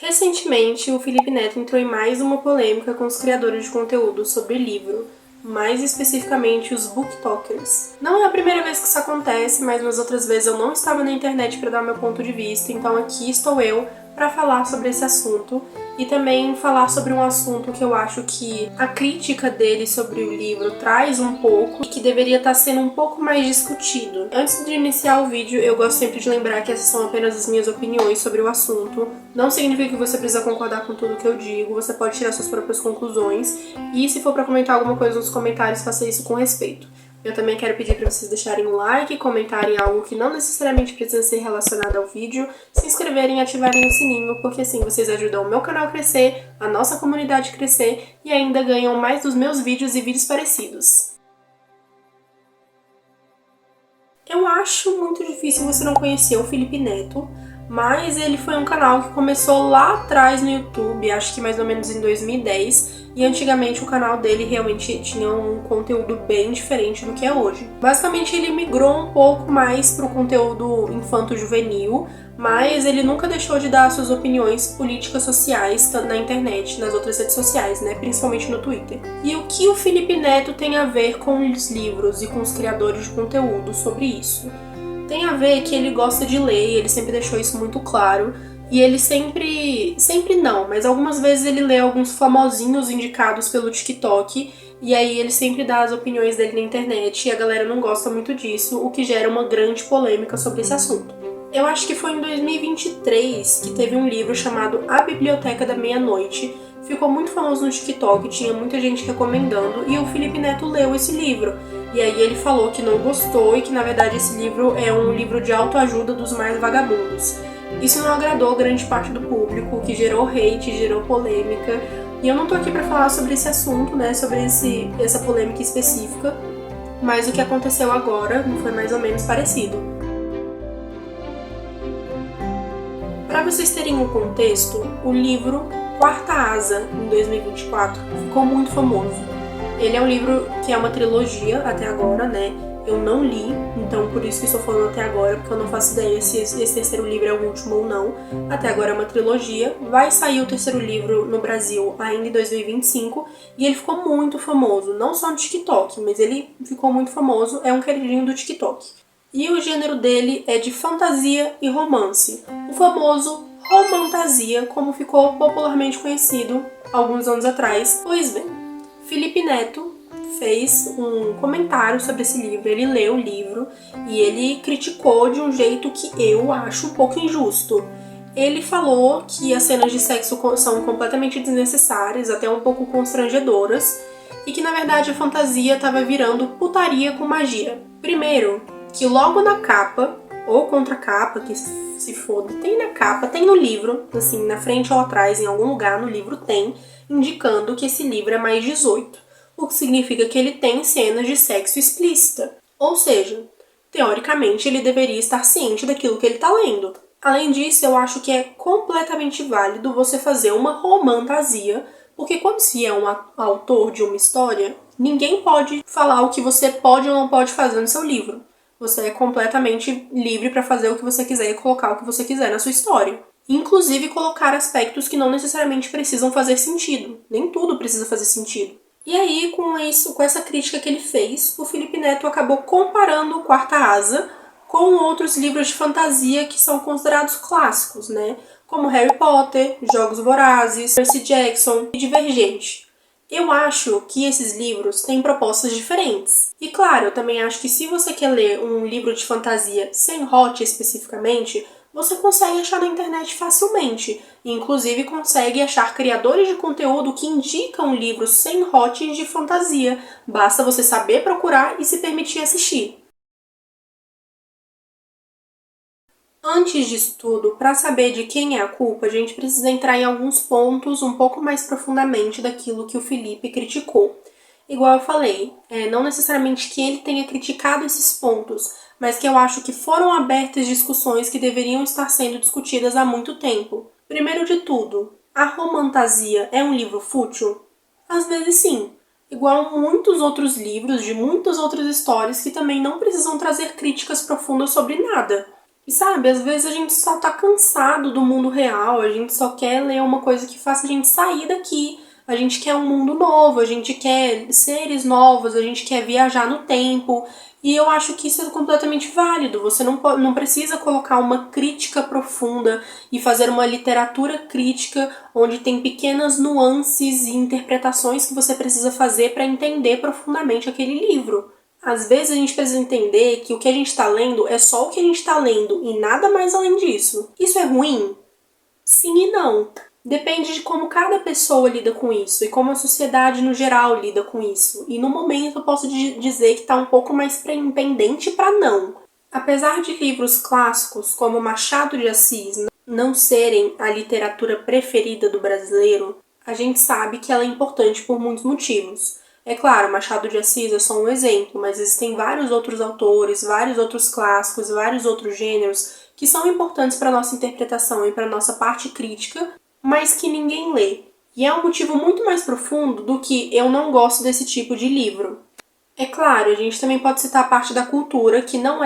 Recentemente, o Felipe Neto entrou em mais uma polêmica com os criadores de conteúdo sobre livro, mais especificamente os booktokers. Não é a primeira vez que isso acontece, mas nas outras vezes eu não estava na internet para dar meu ponto de vista, então aqui estou eu para falar sobre esse assunto e também falar sobre um assunto que eu acho que a crítica dele sobre o livro traz um pouco e que deveria estar sendo um pouco mais discutido. Antes de iniciar o vídeo, eu gosto sempre de lembrar que essas são apenas as minhas opiniões sobre o assunto. Não significa que você precisa concordar com tudo que eu digo, você pode tirar suas próprias conclusões e se for para comentar alguma coisa nos comentários, faça isso com respeito. Eu também quero pedir para vocês deixarem um like, comentarem algo que não necessariamente precisa ser relacionado ao vídeo, se inscreverem e ativarem o sininho, porque assim vocês ajudam o meu canal a crescer, a nossa comunidade a crescer e ainda ganham mais dos meus vídeos e vídeos parecidos. Eu acho muito difícil você não conhecer o Felipe Neto, mas ele foi um canal que começou lá atrás no YouTube, acho que mais ou menos em 2010, e antigamente o canal dele realmente tinha um conteúdo bem diferente do que é hoje. Basicamente ele migrou um pouco mais para o conteúdo infanto-juvenil, mas ele nunca deixou de dar suas opiniões políticas sociais na internet, nas outras redes sociais, né, principalmente no Twitter. E o que o Felipe Neto tem a ver com os livros e com os criadores de conteúdo sobre isso? Tem a ver que ele gosta de ler, ele sempre deixou isso muito claro, e ele sempre não, mas algumas vezes ele lê alguns famosinhos indicados pelo TikTok, e aí ele sempre dá as opiniões dele na internet, e a galera não gosta muito disso, o que gera uma grande polêmica sobre esse assunto. Eu acho que foi em 2023 que teve um livro chamado A Biblioteca da Meia-Noite, ficou muito famoso no TikTok, tinha muita gente recomendando, e o Felipe Neto leu esse livro. E aí ele falou que não gostou e que na verdade esse livro é um livro de autoajuda dos mais vagabundos. Isso não agradou grande parte do público, que gerou hate, gerou polêmica. E eu não tô aqui pra falar sobre esse assunto, né, sobre essa polêmica específica, mas o que aconteceu agora foi mais ou menos parecido. Para vocês terem um contexto, o livro Quarta Asa, em 2024, ficou muito famoso. Ele é um livro que é uma trilogia até agora, né? Eu não li, então por isso que estou falando até agora, porque eu não faço ideia se esse terceiro livro é o último ou não. Até agora é uma trilogia. Vai sair o terceiro livro no Brasil ainda em 2025 e ele ficou muito famoso, não só no TikTok, mas ele ficou muito famoso, é um queridinho do TikTok. E o gênero dele é de fantasia e romance, o famoso romantasia, como ficou popularmente conhecido alguns anos atrás. Pois bem, Felipe Neto fez um comentário sobre esse livro, ele leu o livro e ele criticou de um jeito que eu acho um pouco injusto. Ele falou que as cenas de sexo são completamente desnecessárias, até um pouco constrangedoras, e que na verdade a fantasia estava virando putaria com magia. Primeiro, que logo na capa, ou contracapa, que se foda, tem na capa, tem no livro, assim, na frente ou atrás, em algum lugar no livro tem, indicando que esse livro é mais 18, o que significa que ele tem cenas de sexo explícita. Ou seja, teoricamente ele deveria estar ciente daquilo que ele está lendo. Além disso, eu acho que é completamente válido você fazer uma romantasia, porque quando se é um autor de uma história, ninguém pode falar o que você pode ou não pode fazer no seu livro. Você é completamente livre para fazer o que você quiser e colocar o que você quiser na sua história. Inclusive colocar aspectos que não necessariamente precisam fazer sentido. Nem tudo precisa fazer sentido. E aí, com essa crítica que ele fez, o Felipe Neto acabou comparando o Quarta Asa com outros livros de fantasia que são considerados clássicos, né? Como Harry Potter, Jogos Vorazes, Percy Jackson e Divergente. Eu acho que esses livros têm propostas diferentes. E claro, eu também acho que se você quer ler um livro de fantasia sem hot especificamente, você consegue achar na internet facilmente. E inclusive consegue achar criadores de conteúdo que indicam livros sem hot de fantasia. Basta você saber procurar e se permitir assistir. Antes disso tudo, para saber de quem é a culpa, a gente precisa entrar em alguns pontos um pouco mais profundamente daquilo que o Felipe criticou. Igual eu falei, não necessariamente que ele tenha criticado esses pontos, mas que eu acho que foram abertas discussões que deveriam estar sendo discutidas há muito tempo. Primeiro de tudo, a romantasia é um livro fútil? Às vezes sim, igual muitos outros livros de muitas outras histórias que também não precisam trazer críticas profundas sobre nada. E sabe, às vezes a gente só tá cansado do mundo real, a gente só quer ler uma coisa que faça a gente sair daqui. A gente quer um mundo novo, a gente quer seres novos, a gente quer viajar no tempo. E eu acho que isso é completamente válido. Você não precisa colocar uma crítica profunda e fazer uma literatura crítica onde tem pequenas nuances e interpretações que você precisa fazer para entender profundamente aquele livro. Às vezes a gente precisa entender que o que a gente está lendo é só o que a gente está lendo e nada mais além disso. Isso é ruim? Sim e não. Depende de como cada pessoa lida com isso e como a sociedade no geral lida com isso. E no momento eu posso dizer que está um pouco mais pendente para não. Apesar de livros clássicos como Machado de Assis não serem a literatura preferida do brasileiro, a gente sabe que ela é importante por muitos motivos. É claro, Machado de Assis é só um exemplo, mas existem vários outros autores, vários outros clássicos, vários outros gêneros que são importantes para a nossa interpretação e para a nossa parte crítica, mas que ninguém lê. E é um motivo muito mais profundo do que eu não gosto desse tipo de livro. É claro, a gente também pode citar a parte da cultura que não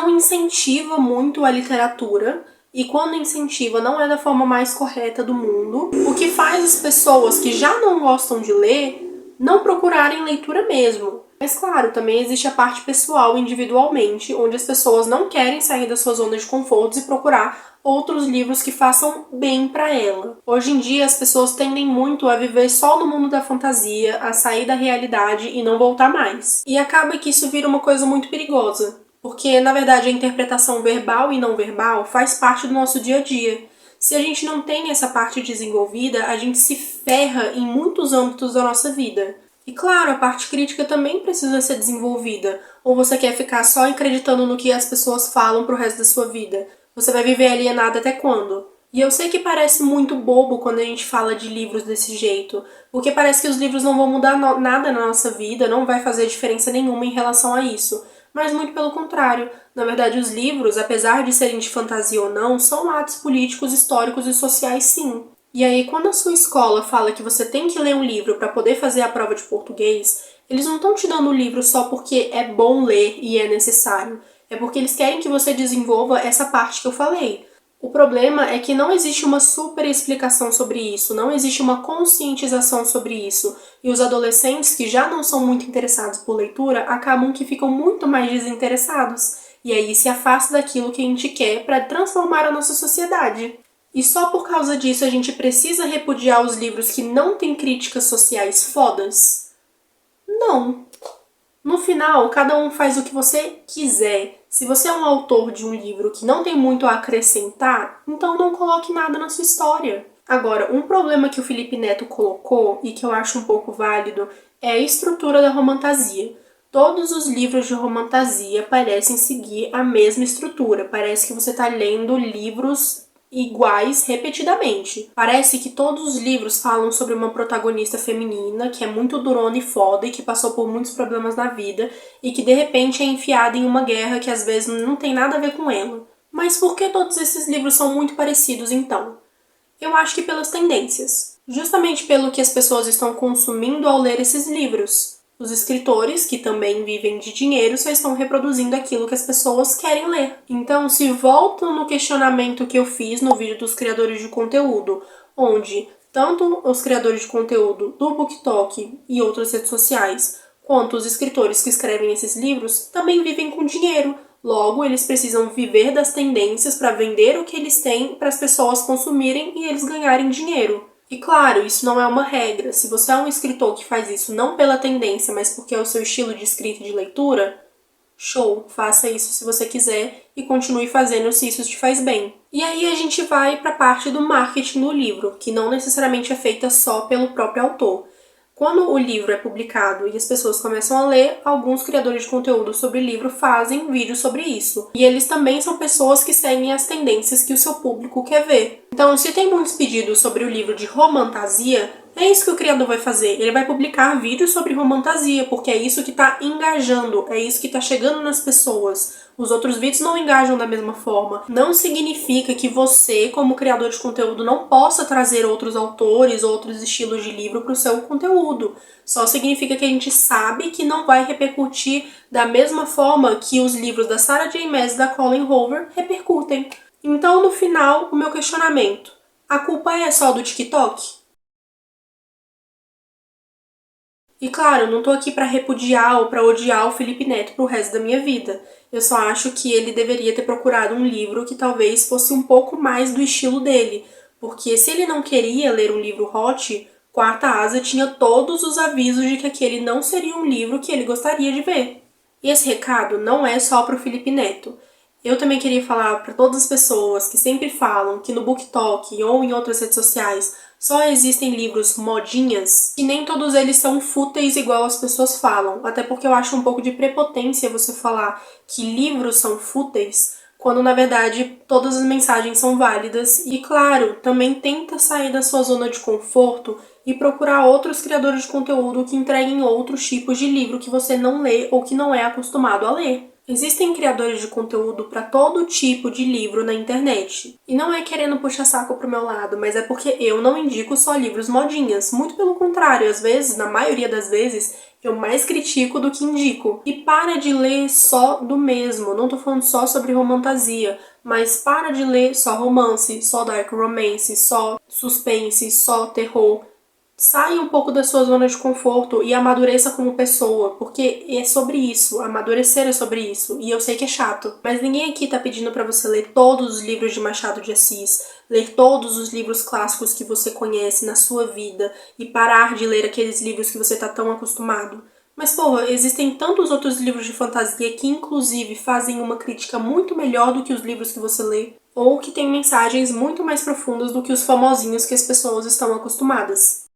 incentiva muito a literatura, e quando incentiva não é da forma mais correta do mundo, o que faz as pessoas que já não gostam de ler não procurarem leitura mesmo. Mas claro, também existe a parte pessoal individualmente, onde as pessoas não querem sair da sua zona de conforto e procurar outros livros que façam bem para ela. Hoje em dia as pessoas tendem muito a viver só no mundo da fantasia, a sair da realidade e não voltar mais. E acaba que isso vira uma coisa muito perigosa, porque na verdade a interpretação verbal e não verbal faz parte do nosso dia a dia. Se a gente não tem essa parte desenvolvida, a gente se ferra em muitos âmbitos da nossa vida. E claro, a parte crítica também precisa ser desenvolvida. Ou você quer ficar só acreditando no que as pessoas falam pro resto da sua vida? Você vai viver alienado até quando? E eu sei que parece muito bobo quando a gente fala de livros desse jeito, porque parece que os livros não vão mudar nada na nossa vida, não vai fazer diferença nenhuma em relação a isso. Mas muito pelo contrário. Na verdade, os livros, apesar de serem de fantasia ou não, são atos políticos, históricos e sociais sim. E aí, quando a sua escola fala que você tem que ler um livro para poder fazer a prova de português, eles não estão te dando o livro só porque é bom ler e é necessário. É porque eles querem que você desenvolva essa parte que eu falei. O problema é que não existe uma super explicação sobre isso, não existe uma conscientização sobre isso. E os adolescentes que já não são muito interessados por leitura acabam que ficam muito mais desinteressados. E aí se afasta daquilo que a gente quer para transformar a nossa sociedade. E só por causa disso a gente precisa repudiar os livros que não têm críticas sociais fodas? Não. No final, cada um faz o que você quiser. Se você é um autor de um livro que não tem muito a acrescentar, então não coloque nada na sua história. Agora, um problema que o Felipe Neto colocou, e que eu acho um pouco válido, é a estrutura da romantasia. Todos os livros de romantasia parecem seguir a mesma estrutura. Parece que você está lendo livros iguais repetidamente. Parece que todos os livros falam sobre uma protagonista feminina que é muito durona e foda e que passou por muitos problemas na vida e que de repente é enfiada em uma guerra que às vezes não tem nada a ver com ela. Mas por que todos esses livros são muito parecidos então? Eu acho que pelas tendências. Justamente pelo que as pessoas estão consumindo ao ler esses livros. Os escritores, que também vivem de dinheiro, só estão reproduzindo aquilo que as pessoas querem ler. Então, se voltam no questionamento que eu fiz no vídeo dos criadores de conteúdo, onde tanto os criadores de conteúdo do BookTok e outras redes sociais, quanto os escritores que escrevem esses livros, também vivem com dinheiro. Logo, eles precisam viver das tendências para vender o que eles têm para as pessoas consumirem e eles ganharem dinheiro. E claro, isso não é uma regra. Se você é um escritor que faz isso não pela tendência, mas porque é o seu estilo de escrita e de leitura, show, faça isso se você quiser e continue fazendo se isso te faz bem. E aí a gente vai para a parte do marketing do livro, que não necessariamente é feita só pelo próprio autor. Quando o livro é publicado e as pessoas começam a ler, alguns criadores de conteúdo sobre o livro fazem vídeos sobre isso. E eles também são pessoas que seguem as tendências que o seu público quer ver. Então, se tem muitos pedidos sobre o livro de romantasia, É isso que o criador vai fazer. Ele vai publicar vídeos sobre romantasia, porque é isso que tá engajando, é isso que tá chegando nas pessoas. Os outros vídeos não engajam da mesma forma. Não significa que você, como criador de conteúdo, não possa trazer outros autores, outros estilos de livro para o seu conteúdo. Só significa que a gente sabe que não vai repercutir da mesma forma que os livros da Sarah J. Maas e da Colleen Hoover repercutem. Então, no final, o meu questionamento: a culpa é só do TikTok? E claro, eu não tô aqui pra repudiar ou pra odiar o Felipe Neto pro resto da minha vida. Eu só acho que ele deveria ter procurado um livro que talvez fosse um pouco mais do estilo dele. Porque se ele não queria ler um livro hot, Quarta Asa tinha todos os avisos de que aquele não seria um livro que ele gostaria de ver. E esse recado não é só pro Felipe Neto. Eu também queria falar para todas as pessoas que sempre falam que no BookTok ou em outras redes sociais só existem livros modinhas, e nem todos eles são fúteis igual as pessoas falam. Até porque eu acho um pouco de prepotência você falar que livros são fúteis, quando na verdade todas as mensagens são válidas. E claro, também tenta sair da sua zona de conforto e procurar outros criadores de conteúdo que entreguem outros tipos de livro que você não lê ou que não é acostumado a ler. Existem criadores de conteúdo para todo tipo de livro na internet. E não é querendo puxar saco pro meu lado, mas é porque eu não indico só livros modinhas. Muito pelo contrário, às vezes, na maioria das vezes, eu mais critico do que indico. E para de ler só do mesmo. Não tô falando só sobre romantasia, mas para de ler só romance, só dark romance, só suspense, só terror. Saia um pouco da sua zona de conforto e amadureça como pessoa, porque é sobre isso, amadurecer é sobre isso, e eu sei que é chato, mas ninguém aqui tá pedindo pra você ler todos os livros de Machado de Assis, ler todos os livros clássicos que você conhece na sua vida e parar de ler aqueles livros que você tá tão acostumado. Mas, porra, existem tantos outros livros de fantasia que, inclusive, fazem uma crítica muito melhor do que os livros que você lê, ou que têm mensagens muito mais profundas do que os famosinhos que as pessoas estão acostumadas.